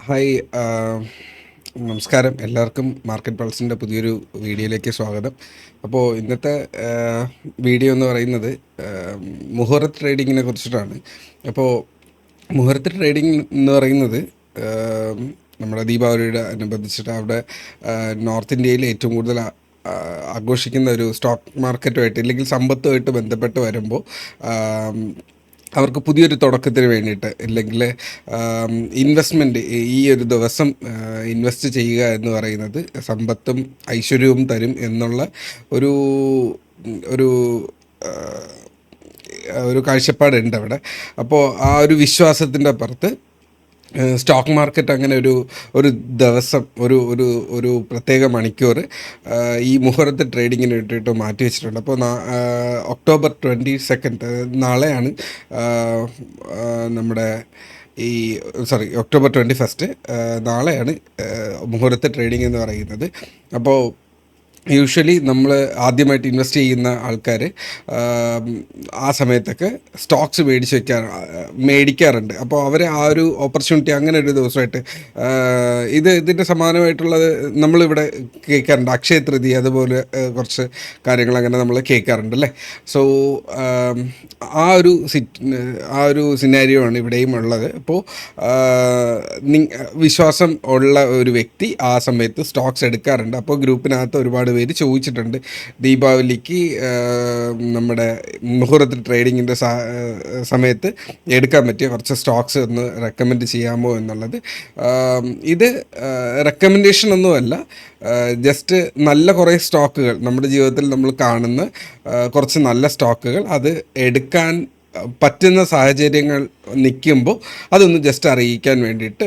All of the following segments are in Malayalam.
ഹായ് നമസ്കാരം. എല്ലാവർക്കും മാർക്കറ്റ് പൾസിൻ്റെ പുതിയൊരു വീഡിയോയിലേക്ക് സ്വാഗതം. അപ്പോൾ ഇന്നത്തെ വീഡിയോ എന്ന് പറയുന്നത് മുഹൂർത്ത് ട്രേഡിങ്ങിനെ കുറിച്ചിട്ടാണ്. അപ്പോൾ മുഹൂർത്ത് ട്രേഡിംഗ് എന്ന് പറയുന്നത് നമ്മുടെ ദീപാവലിയുടെ അനുബന്ധിച്ചിട്ട് അവിടെ നോർത്ത് ഇന്ത്യയിൽ ഏറ്റവും കൂടുതൽ ആഘോഷിക്കുന്ന ഒരു സ്റ്റോക്ക് മാർക്കറ്റുമായിട്ട് അല്ലെങ്കിൽ സമ്പത്തുമായിട്ട് ബന്ധപ്പെട്ട് വരുമ്പോൾ അവർക്ക് പുതിയൊരു തുടക്കത്തിന് വേണ്ടിയിട്ട് അല്ലെങ്കിൽ ഇൻവെസ്റ്റ്മെൻറ്റ് ഈ ഒരു ദിവസം ഇൻവെസ്റ്റ് ചെയ്യുക എന്ന് പറയുന്നത് സമ്പത്തും ഐശ്വര്യവും തരും എന്നുള്ള ഒരു ഒരു ഒരു കാഴ്ചപ്പാടുണ്ട് അവിടെ. അപ്പോൾ ആ ഒരു വിശ്വാസത്തിൻ്റെ അപ്പുറത്ത് സ്റ്റോക്ക് മാർക്കറ്റ് അങ്ങനെ ഒരു ദിവസം ഒരു ഒരു ഒരു പ്രത്യേക മണിക്കൂർ ഈ മുഹൂർത്ത ട്രേഡിങ്ങിന് വേണ്ടിയിട്ട് മാറ്റി വെച്ചിട്ടുണ്ട്. അപ്പോൾ ഒക്ടോബർ 22 നാളെയാണ് നമ്മുടെ ഒക്ടോബർ 21 നാളെയാണ് മുഹൂർത്ത ട്രേഡിംഗ് എന്ന് പറയുന്നത്. അപ്പോൾ യൂഷ്വലി നമ്മൾ ആദ്യമായിട്ട് ഇൻവെസ്റ്റ് ചെയ്യുന്ന ആൾക്കാർ ആ സമയത്തൊക്കെ സ്റ്റോക്സ് മേടിക്കാറുണ്ട്. അപ്പോൾ അവർ ആ ഒരു ഓപ്പർച്യൂണിറ്റി അങ്ങനെ ഒരു ദിവസമായിട്ട് ഇതിൻ്റെ സമാനമായിട്ടുള്ളത് നമ്മളിവിടെ കേൾക്കാറുണ്ട്. അക്ഷയ തൃതീയ അതുപോലെ കുറച്ച് കാര്യങ്ങൾ അങ്ങനെ നമ്മൾ കേൾക്കാറുണ്ട് അല്ലേ. സോ ആ ഒരു സിനാരിയോ ആണ് ഇവിടെയും ഉള്ളത്. അപ്പോൾ വിശ്വാസം ഉള്ള ഒരു വ്യക്തി ആ സമയത്ത് സ്റ്റോക്സ് എടുക്കാറുണ്ട്. അപ്പോൾ ഗ്രൂപ്പിനകത്ത് ഒരുപാട് പേര് ചോദിച്ചിട്ടുണ്ട് ദീപാവലിക്ക് നമ്മുടെ മുഹൂർത്ത ട്രേഡിങ്ങിൻ്റെ സമയത്ത് എടുക്കാൻ പറ്റിയ കുറച്ച് സ്റ്റോക്സ് ഒന്ന് റെക്കമെൻഡ് ചെയ്യാമോ എന്നുള്ളത്. ഇത് റെക്കമെൻഡേഷൻ ഒന്നുമല്ല, ജസ്റ്റ് നല്ല കുറേ സ്റ്റോക്കുകൾ നമ്മുടെ ജീവിതത്തിൽ നമ്മൾ കാണുന്ന കുറച്ച് നല്ല സ്റ്റോക്കുകൾ അത് എടുക്കാൻ പറ്റുന്ന സാഹചര്യങ്ങൾ നിൽക്കുമ്പോൾ അതൊന്ന് ജസ്റ്റ് അറിയിക്കാൻ വേണ്ടിയിട്ട്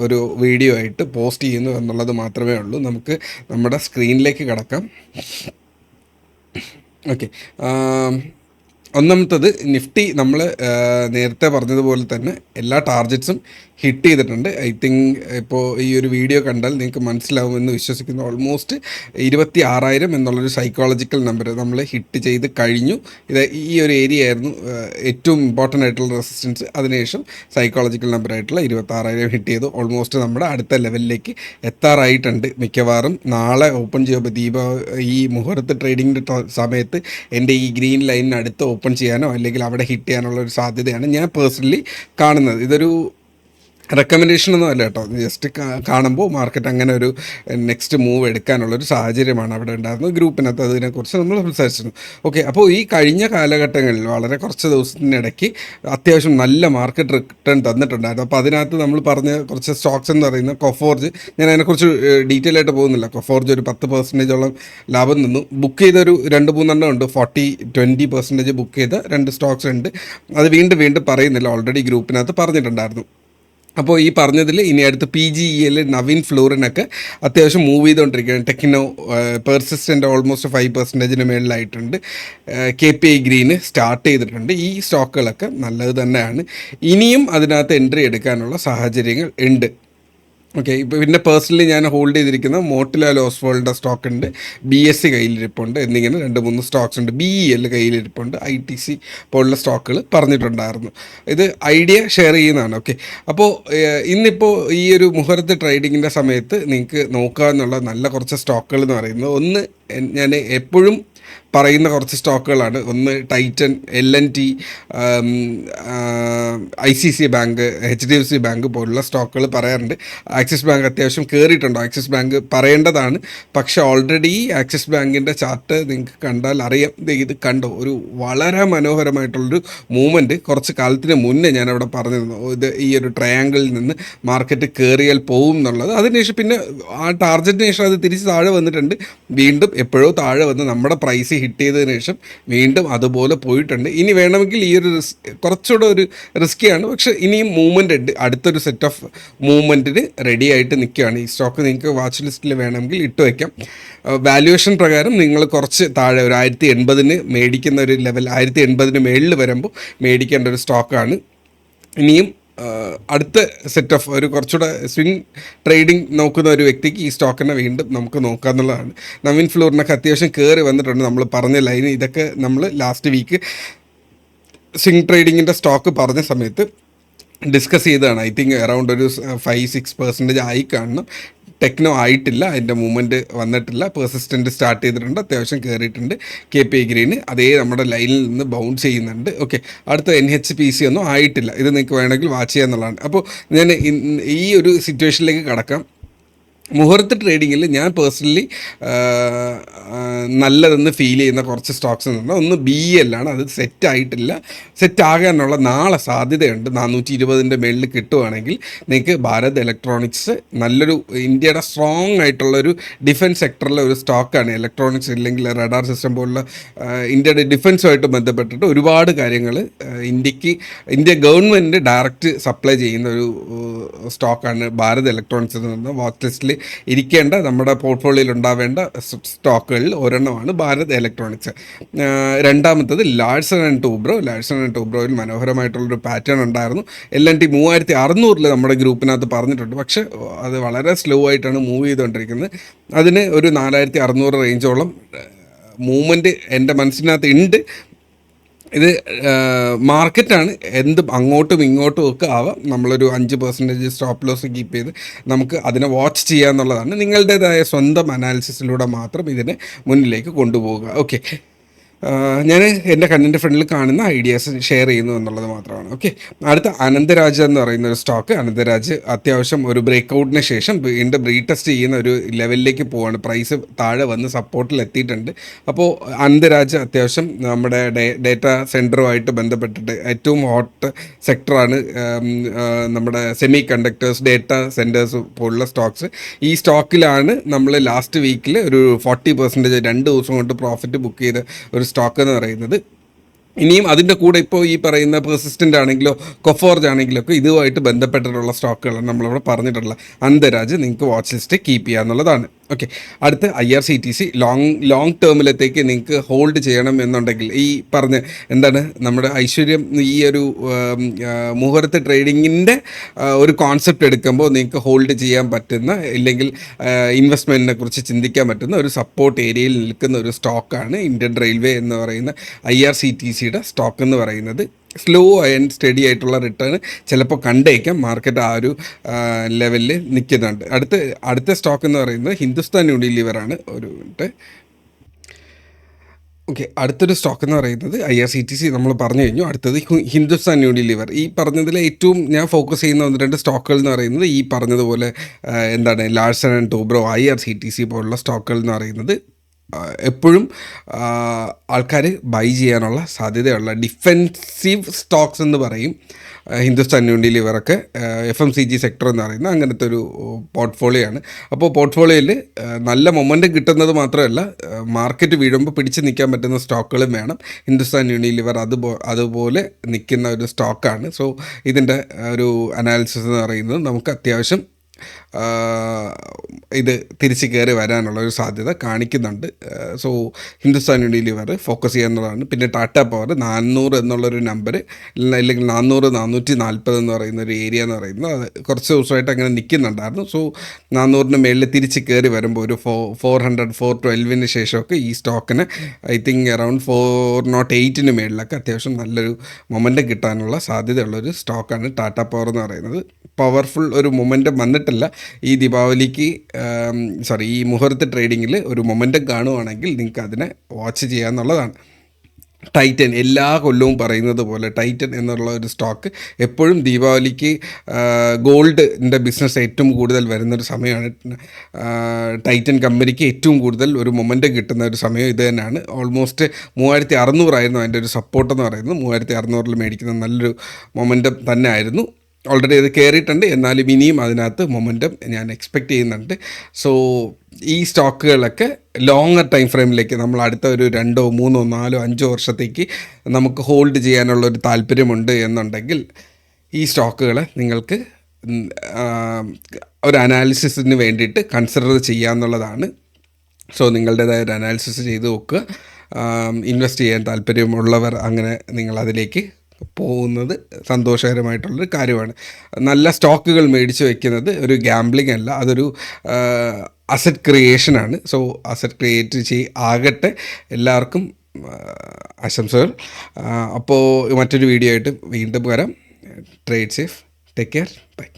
ഒരു വീഡിയോ ആയിട്ട് പോസ്റ്റ് ചെയ്യുന്നു എന്നുള്ളത് മാത്രമേ ഉള്ളൂ. നമുക്ക് നമ്മുടെ സ്ക്രീനിലേക്ക് കിടക്കാം. ഓക്കെ, ഒന്നാമത്തത് നിഫ്റ്റി നമ്മൾ നേരത്തെ പറഞ്ഞതുപോലെ തന്നെ എല്ലാ ടാർഗറ്റ്സും ഹിറ്റ് ചെയ്തിട്ടുണ്ട്. ഐ തിങ്ക് ഇപ്പോൾ ഈ ഒരു വീഡിയോ കണ്ടാൽ നിങ്ങൾക്ക് മനസ്സിലാവുമെന്ന് വിശ്വസിക്കുന്നു. ഓൾമോസ്റ്റ് 26,000 എന്നുള്ളൊരു സൈക്കോളജിക്കൽ നമ്പർ നമ്മൾ ഹിറ്റ് ചെയ്ത് കഴിഞ്ഞു. ഇത് ഈ ഒരു ഏരിയ ആയിരുന്നു ഏറ്റവും ഇമ്പോർട്ടൻ്റ് ആയിട്ടുള്ള റെസിസ്റ്റൻസ്. അതിനുശേഷം സൈക്കോളജിക്കൽ നമ്പറായിട്ടുള്ള 26,000 ഹിറ്റ് ചെയ്തു. ഓൾമോസ്റ്റ് നമ്മുടെ അടുത്ത ലെവലിലേക്ക് എത്താറായിട്ടുണ്ട്. മിക്കവാറും നാളെ ഓപ്പൺ ചെയ്യുമ്പോൾ ഈ മുഹൂർത്ത ട്രേഡിങ്ങിൻ്റെ സമയത്ത് എൻ്റെ ഈ ഗ്രീൻ ലൈനിന് അടുത്ത് ഓപ്പൺ ചെയ്യാനോ അല്ലെങ്കിൽ അവിടെ ഹിറ്റ് ചെയ്യാനുള്ള ഒരു സാധ്യതയാണ് ഞാൻ പേഴ്സണലി കാണുന്നത്. ഇതൊരു റെക്കമെൻഡേഷനൊന്നും അല്ല കേട്ടോ, ജസ്റ്റ് കാണുമ്പോൾ മാർക്കറ്റ് അങ്ങനെ ഒരു നെക്സ്റ്റ് മൂവ് എടുക്കാനുള്ളൊരു സാഹചര്യമാണ് അവിടെ ഉണ്ടായിരുന്നത്. ഗ്രൂപ്പിനകത്ത് അതിനെക്കുറിച്ച് നമ്മൾ സംസാരിച്ചിരുന്നു. ഓക്കെ, അപ്പോൾ ഈ കഴിഞ്ഞ കാലഘട്ടങ്ങളിൽ വളരെ കുറച്ച് ദിവസത്തിനിടയ്ക്ക് അത്യാവശ്യം നല്ല മാർക്കറ്റ് റിട്ടേൺ തന്നിട്ടുണ്ടായിരുന്നു. അപ്പോൾ അതിനകത്ത് നമ്മൾ പറഞ്ഞ കുറച്ച് സ്റ്റോക്സ് എന്ന് പറയുന്നത് കൊഫോർജ്, ഞാൻ അതിനെക്കുറിച്ച് ഡീറ്റെയിൽ ആയിട്ട് പോകുന്നില്ല. കൊഫോർജ് ഒരു 10% ലാഭം നിന്നു. ബുക്ക് ചെയ്തൊരു 2-3 ഉണ്ട്. 40-20% ബുക്ക് ചെയ്ത 2 സ്റ്റോക്സ് ഉണ്ട്. അത് വീണ്ടും പറയുന്നില്ല, ഓൾറെഡി ഗ്രൂപ്പിനകത്ത് പറഞ്ഞിട്ടുണ്ടായിരുന്നു. അപ്പോൾ ഈ പറഞ്ഞതിൽ ഇനി അടുത്ത് PGEL നവീൻ ഫ്ലൂറിനൊക്കെ അത്യാവശ്യം മൂവ് ചെയ്തുകൊണ്ടിരിക്കുകയാണ്. Techno persistent almost 5% മേളിലായിട്ടുണ്ട്. KPI green start ചെയ്തിട്ടുണ്ട്. ഈ സ്റ്റോക്കുകളൊക്കെ നല്ലത് തന്നെയാണ്. ഇനിയും അതിനകത്ത് എൻട്രി എടുക്കാനുള്ള സാഹചര്യങ്ങൾ ഉണ്ട്. ഓക്കെ, ഇപ്പോൾ പിന്നെ പേഴ്സണലി ഞാൻ ഹോൾഡ് ചെയ്തിരിക്കുന്ന മോട്ടിലാൽ ഓസ്വാൾഡിൻ്റെ സ്റ്റോക്ക് ഉണ്ട്, BSC കയ്യിലിരിപ്പുണ്ട്, എന്നിങ്ങനെ 2-3 സ്റ്റോക്സ് ഉണ്ട്. BEL കയ്യിലിരിപ്പുണ്ട്, ITC പോലുള്ള സ്റ്റോക്കുകൾ പറഞ്ഞിട്ടുണ്ടായിരുന്നു. ഇത് ഐഡിയ ഷെയർ ചെയ്യുന്നതാണ്. ഓക്കെ, അപ്പോൾ ഇന്നിപ്പോൾ ഈ ഒരു മുഹൂർത്ത ട്രേഡിങ്ങിൻ്റെ സമയത്ത് നിങ്ങൾക്ക് നോക്കാമെന്നുള്ള നല്ല കുറച്ച് സ്റ്റോക്കുകൾ എന്ന് പറയുന്നത്, ഒന്ന് ഞാൻ എപ്പോഴും പറയുന്ന കുറച്ച് സ്റ്റോക്കുകളാണ്. ഒന്ന് Titan, LNT, ICC bank, HDFC bank പോലുള്ള സ്റ്റോക്കുകൾ പറയാറുണ്ട്. ആക്സിസ് ബാങ്ക് അത്യാവശ്യം കയറിയിട്ടുണ്ടോ? ആക്സിസ് ബാങ്ക് പറയേണ്ടതാണ്, പക്ഷെ ഓൾറെഡി ആക്സിസ് ബാങ്കിൻ്റെ ചാർട്ട് നിങ്ങൾക്ക് കണ്ടാൽ അറിയാം. ഇത് കണ്ടോ, ഒരു വളരെ മനോഹരമായിട്ടുള്ളൊരു മൂവ്മെൻറ്റ് കുറച്ച് കാലത്തിന് മുന്നേ ഞാനവിടെ പറഞ്ഞിരുന്നു. ഇത് ഈ ഒരു ട്രയാങ്കിളിൽ നിന്ന് മാർക്കറ്റ് കയറിയാൽ പോവും എന്നുള്ളത്. അതിനുശേഷം പിന്നെ ആ ടാർഗറ്റിന് ശേഷം അത് തിരിച്ച് താഴെ വന്നിട്ടുണ്ട്. വീണ്ടും എപ്പോഴോ താഴെ വന്ന് നമ്മുടെ പ്രൈസ് ഹിറ്റ് ചെയ്തതിന് ശേഷം വീണ്ടും അതുപോലെ പോയിട്ടുണ്ട്. ഇനി വേണമെങ്കിൽ ഈ ഒരു കുറച്ചുകൂടെ ഒരു റിസ്ക്കിയാണ്, പക്ഷെ ഇനിയും മൂവ്മെൻ്റ് ഉണ്ട്. അടുത്തൊരു സെറ്റ് ഓഫ് മൂവ്മെൻറ്റിന് റെഡി ആയിട്ട് നിൽക്കുകയാണ്. ഈ സ്റ്റോക്ക് നിങ്ങൾക്ക് വാച്ച് ലിസ്റ്റിൽ വേണമെങ്കിൽ ഇട്ട് വയ്ക്കാം. വാല്യുവേഷൻ പ്രകാരം നിങ്ങൾ കുറച്ച് താഴെ ഒരു 1080 മേടിക്കുന്ന ഒരു ലെവൽ, 1080 മേളിൽ വരുമ്പോൾ മേടിക്കേണ്ട ഒരു സ്റ്റോക്കാണ്. ഇനിയും അടുത്ത സെറ്റ് ഓഫ് ഒരു കുറച്ചുകൂടെ സ്വിംഗ് ട്രേഡിംഗ് നോക്കുന്ന ഒരു വ്യക്തിക്ക് ഈ സ്റ്റോക്കിനെ വീണ്ടും നമുക്ക് നോക്കാമെന്നുള്ളതാണ്. നവീൻ ഫ്ലൂറിനൊക്കെ അത്യാവശ്യം കയറി വന്നിട്ടുണ്ട്. നമ്മൾ പറഞ്ഞ ലൈൻ ഇതൊക്കെ നമ്മൾ ലാസ്റ്റ് വീക്ക് സ്വിംഗ് ട്രേഡിങ്ങിൻ്റെ സ്റ്റോക്ക് പറഞ്ഞ സമയത്ത് ഡിസ്കസ് ചെയ്തതാണ്. ഐ തിങ്ക് അറൗണ്ട് ഒരു 5-6% ആയി കാണണം. ടെക്നോ ആയിട്ടില്ല, അതിൻ്റെ മൂവ്മെൻറ്റ് വന്നിട്ടില്ല. പെർസിസ്റ്റൻ്റ് സ്റ്റാർട്ട് ചെയ്തിട്ടുണ്ട്, അത്യാവശ്യം കയറിയിട്ടുണ്ട്. KPI ഗ്രീന് അതേ നമ്മുടെ ലൈനിൽ നിന്ന് ബൗൺസ് ചെയ്യുന്നുണ്ട്. ഓക്കെ, അടുത്ത NHPC ഒന്നും ആയിട്ടില്ല. ഇത് നിങ്ങൾക്ക് വേണമെങ്കിൽ വാച്ച് ചെയ്യാന്നുള്ളതാണ്. അപ്പോൾ ഞാൻ ഈ ഒരു സിറ്റുവേഷനിലേക്ക് കടക്കാം. മുഹൂർത്ത ട്രേഡിങ്ങിൽ ഞാൻ പേഴ്സണലി നല്ലതെന്ന് ഫീൽ ചെയ്യുന്ന കുറച്ച് സ്റ്റോക്സ് എന്ന് പറഞ്ഞാൽ ഒന്ന് BEL ആണ്. അത് സെറ്റായിട്ടില്ല. സെറ്റാകാനുള്ള നാളെ സാധ്യതയുണ്ട്. 420 മേളിൽ കിട്ടുവാണെങ്കിൽ നിങ്ങൾക്ക് ഭാരത് ഇലക്ട്രോണിക്സ് നല്ലൊരു ഇന്ത്യയുടെ സ്ട്രോങ് ആയിട്ടുള്ളൊരു ഡിഫൻസ് സെക്ടറിലെ ഒരു സ്റ്റോക്കാണ്. ഇലക്ട്രോണിക്സ് ഇല്ലെങ്കിൽ റഡാർ സിസ്റ്റം പോലുള്ള ഇന്ത്യയുടെ ഡിഫൻസുമായിട്ട് ബന്ധപ്പെട്ടിട്ട് ഒരുപാട് കാര്യങ്ങൾ ഇന്ത്യ ഗവൺമെൻറ് ഡയറക്റ്റ് സപ്ലൈ ചെയ്യുന്ന ഒരു സ്റ്റോക്കാണ് ഭാരത് ഇലക്ട്രോണിക്സ് എന്ന് പറഞ്ഞാൽ. വാച്ച് ലിസ്റ്റിൽ ഇരിക്കേണ്ട നമ്മുടെ പോർട്ട്ഫോളിയോയിൽ ഉണ്ടാവേണ്ട സ്റ്റോക്കുകളിൽ ഒരെണ്ണമാണ് ഭാരത് ഇലക്ട്രോണിക്സ്. രണ്ടാമത്തത് ലാഴ്സൺ ആൻഡ് ടൂബ്രോയിൽ മനോഹരമായിട്ടുള്ളൊരു പാറ്റേൺ ഉണ്ടായിരുന്നു. LNT 3600 നമ്മുടെ ഗ്രൂപ്പിനകത്ത് പറഞ്ഞിട്ടുണ്ട്. പക്ഷേ അത് വളരെ സ്ലോ ആയിട്ടാണ് മൂവ് ചെയ്തുകൊണ്ടിരിക്കുന്നത്. അതിന് ഒരു 4600 റേഞ്ചോളം മൂവ്മെൻറ്റ് എൻ്റെ മനസ്സിനകത്ത് ഉണ്ട്. ഇത് മാർക്കറ്റാണ്, എന്തും അങ്ങോട്ടും ഇങ്ങോട്ടും ഒക്കെ ആവാം. നമ്മളൊരു 5% സ്റ്റോപ്പ് ലോസ് കീപ്പ് ചെയ്ത് നമുക്ക് അതിനെ വാച്ച് ചെയ്യുക എന്നുള്ളതാണ്. നിങ്ങളുടേതായ സ്വന്തം അനാലിസിസിലൂടെ മാത്രം ഇതിനെ മുന്നിലേക്ക് കൊണ്ടുപോവുക. ഓക്കെ, ഞാൻ എൻ്റെ കണ്ണിൻ്റെ ഫ്രണ്ടിൽ കാണുന്ന ഐഡിയാസ് ഷെയർ ചെയ്യുന്നു എന്നുള്ളത് മാത്രമാണ്. ഓക്കെ, അടുത്ത അനന്തരാജ് എന്ന് പറയുന്ന ഒരു സ്റ്റോക്ക്. അനന്തരാജ് അത്യാവശ്യം ഒരു ബ്രേക്ക്ഔട്ടിന് ശേഷം വീണ്ടും റീടെസ്റ്റ് ചെയ്യുന്ന ഒരു ലെവലിലേക്ക് പോവാണ്. പ്രൈസ് താഴെ വന്ന് സപ്പോർട്ടിൽ എത്തിയിട്ടുണ്ട്. അപ്പോൾ അനന്തരാജ് അത്യാവശ്യം നമ്മുടെ ഡേറ്റ സെൻറ്ററുമായിട്ട് ബന്ധപ്പെട്ടിട്ട് ഏറ്റവും ഹോട്ട് സെക്ടറാണ് നമ്മുടെ സെമി കണ്ടക്ടേഴ്സ്, ഡേറ്റ സെൻറ്റേഴ്സ് പോലുള്ള സ്റ്റോക്സ്. ഈ സ്റ്റോക്കിലാണ് നമ്മൾ ലാസ്റ്റ് വീക്കിൽ ഒരു 40% 2 ദിവസം കൊണ്ട് പ്രോഫിറ്റ് ബുക്ക് ചെയ്ത ഒരു സ്റ്റോക്ക് എന്ന് പറയുന്നത്. ഇനിയും അതിൻ്റെ കൂടെ ഇപ്പോൾ ഈ പറയുന്ന പെർസിസ്റ്റൻ്റ് ആണെങ്കിലോ കൊഫോർജ് ആണെങ്കിലോ ഒക്കെ ഇതുമായിട്ട് ബന്ധപ്പെട്ടിട്ടുള്ള സ്റ്റോക്കുകളാണ് നമ്മളിവിടെ പറഞ്ഞിട്ടുള്ള. അന്തരാജ് നിങ്ങൾക്ക് വാച്ച് ലിസ്റ്റ് കീപ്പ് ചെയ്യുക എന്നുള്ളതാണ്. ഓക്കെ, അടുത്ത് IRCTC ലോങ് ടേമിലത്തേക്ക് നിങ്ങൾക്ക് ഹോൾഡ് ചെയ്യണം എന്നുണ്ടെങ്കിൽ ഈ പറഞ്ഞ എന്താണ് നമ്മുടെ ഐശ്വര്യം ഈ ഒരു മുഹൂർത്ത ട്രേഡിങ്ങിൻ്റെ ഒരു കോൺസെപ്റ്റ് എടുക്കുമ്പോൾ നിങ്ങൾക്ക് ഹോൾഡ് ചെയ്യാൻ പറ്റുന്ന ഇല്ലെങ്കിൽ ഇൻവെസ്റ്റ്മെൻറ്റിനെ കുറിച്ച് ചിന്തിക്കാൻ പറ്റുന്ന ഒരു സപ്പോർട്ട് ഏരിയയിൽ നിൽക്കുന്ന ഒരു സ്റ്റോക്കാണ് ഇന്ത്യൻ റെയിൽവേ എന്ന് പറയുന്ന IRCTCയുടെ സ്റ്റോക്ക് എന്ന് പറയുന്നത്. സ്ലോ ആൻഡ് സ്റ്റഡി ആയിട്ടുള്ള റിട്ടേൺ ചിലപ്പോൾ കണ്ടേക്കാം. മാർക്കറ്റ് ആ ഒരു ലെവലിൽ നിൽക്കുന്നുണ്ട്. അടുത്ത സ്റ്റോക്ക് എന്ന് പറയുന്നത് ഹിന്ദുസ്ഥാൻ യൂണിലിവറാണ്. ഒരു മിനിറ്റ്. ഓക്കെ, അടുത്തൊരു സ്റ്റോക്ക് എന്ന് പറയുന്നത് IRCTC നമ്മൾ പറഞ്ഞു കഴിഞ്ഞു. അടുത്തത് ഹിന്ദുസ്ഥാൻ യൂണിലിവർ. ഈ പറഞ്ഞതിൽ ഏറ്റവും ഞാൻ ഫോക്കസ് ചെയ്യുന്ന 1-2 സ്റ്റോക്കുകൾ എന്ന് പറയുന്നത് ഈ പറഞ്ഞതുപോലെ എന്താണ് ലാഴ്സൺ ആൻഡ് ടൂബ്രോ, IRCTC പോലുള്ള സ്റ്റോക്കുകൾ എന്ന് പറയുന്നത് എപ്പോഴും ആൾക്കാർ ബൈ ചെയ്യാനുള്ള സാധ്യതയുള്ള ഡിഫെൻസീവ് സ്റ്റോക്സ് എന്ന് പറയും. ഹിന്ദുസ്ഥാൻ യൂണിലിവറൊക്കെ FMCG സെക്ടർ എന്ന് പറയുന്ന അങ്ങനത്തെ ഒരു പോർട്ട്ഫോളിയോ ആണ്. അപ്പോൾ പോർട്ട്ഫോളിയോയിൽ നല്ല മൊമെൻറ്റം കിട്ടുന്നത് മാത്രമല്ല മാർക്കറ്റ് വീഴുമ്പോൾ പിടിച്ച് നിൽക്കാൻ പറ്റുന്ന സ്റ്റോക്കുകളും വേണം. ഹിന്ദുസ്ഥാൻ യൂണിലിവർ അതുപോലെ നിൽക്കുന്ന ഒരു സ്റ്റോക്കാണ്. സോ ഇതിൻ്റെ ഒരു അനാലിസിസ് എന്ന് പറയുന്നത് നമുക്ക് അത്യാവശ്യം ഇത് തിരിച്ച് കയറി വരാനുള്ള ഒരു സാധ്യത കാണിക്കുന്നുണ്ട്. സോ ഹിന്ദുസ്ഥാൻ യൂണിലിവർ ഫോക്കസ് ചെയ്യാവുന്നതാണ്. പിന്നെ ടാറ്റ പവർ 400 എന്നുള്ളൊരു നമ്പർ, അല്ലെങ്കിൽ 400-440 എന്ന് പറയുന്ന ഒരു ഏരിയ എന്ന് പറയുന്നത് അത് കുറച്ച് ദിവസമായിട്ട് അങ്ങനെ നിൽക്കുന്നുണ്ടായിരുന്നു. സോ 400 മേളിൽ തിരിച്ച് കയറി വരുമ്പോൾ ഒരു 400-412 ശേഷമൊക്കെ ഈ സ്റ്റോക്കിന് ഐ തിങ്ക് അറൗണ്ട് 408 മേളിലൊക്കെ അത്യാവശ്യം നല്ലൊരു മൊമെൻറ്റം കിട്ടാനുള്ള സാധ്യതയുള്ളൊരു സ്റ്റോക്കാണ് ടാറ്റ പവർ എന്ന് പറയുന്നത്. പവർഫുൾ ഒരു മൊമെൻറ്റം വന്നിട്ടില്ല ഈ ദീപാവലിക്ക്, ഈ മുഹൂർത്ത ട്രേഡിങ്ങിൽ ഒരു മൊമെൻറ്റം കാണുവാണെങ്കിൽ നിങ്ങൾക്ക് അതിനെ വാച്ച് ചെയ്യാമെന്നുള്ളതാണ്. ടൈറ്റൻ, എല്ലാ കൊല്ലവും പറയുന്നത് പോലെ ടൈറ്റൻ എന്നുള്ള ഒരു സ്റ്റോക്ക് എപ്പോഴും ദീപാവലിക്ക് ഗോൾഡിൻ്റെ ബിസിനസ് ഏറ്റവും കൂടുതൽ വരുന്നൊരു സമയമാണ്. ടൈറ്റൻ കമ്പനിക്ക് ഏറ്റവും കൂടുതൽ ഒരു മൊമെൻറ്റം കിട്ടുന്ന ഒരു സമയം ഇത് തന്നെയാണ്. ഓൾമോസ്റ്റ് 3600 ആയിരുന്നു അതിൻ്റെ ഒരു സപ്പോർട്ടെന്ന് പറയുന്നത്. 3600 മേടിക്കുന്ന നല്ലൊരു മൊമെൻറ്റം തന്നെ ആയിരുന്നു. ഓൾറെഡി അത് കയറിയിട്ടുണ്ട്, എന്നാലും ഇനിയും അതിനകത്ത് മൊമെൻറ്റം ഞാൻ എക്സ്പെക്റ്റ് ചെയ്യുന്നുണ്ട്. സോ ഈ സ്റ്റോക്കുകളൊക്കെ ലോങ്ങർ ടൈം ഫ്രെയിമിലേക്ക് നമ്മൾ അടുത്ത ഒരു 2, 3, 4, 5 വർഷത്തേക്ക് നമുക്ക് ഹോൾഡ് ചെയ്യാനുള്ളൊരു താല്പര്യമുണ്ട് എന്നുണ്ടെങ്കിൽ ഈ സ്റ്റോക്കുകളെ നിങ്ങൾക്ക് ഒരു അനാലിസിസിന് വേണ്ടിയിട്ട് കൺസിഡർ ചെയ്യാമെന്നുള്ളതാണ്. സോ നിങ്ങളുടേതായ ഒരു അനാലിസിസ് ചെയ്ത് നോക്കുക. ഇൻവെസ്റ്റ് ചെയ്യാൻ താല്പര്യമുള്ളവർ അങ്ങനെ നിങ്ങളതിലേക്ക് പോകുന്നത് സന്തോഷകരമായിട്ടുള്ളൊരു കാര്യമാണ്. നല്ല സ്റ്റോക്കുകൾ മേടിച്ച് വയ്ക്കുന്നത് ഒരു ഗാംബ്ലിംഗ് അല്ല, അതൊരു അസറ്റ് ക്രിയേഷനാണ്. സോ അസറ്റ് ക്രിയേറ്റ് ആകട്ടെ. എല്ലാവർക്കും ആശംസകൾ. അപ്പോൾ മറ്റൊരു വീഡിയോ ആയിട്ട് വീണ്ടും വരാം. Trade safe. Take care, by.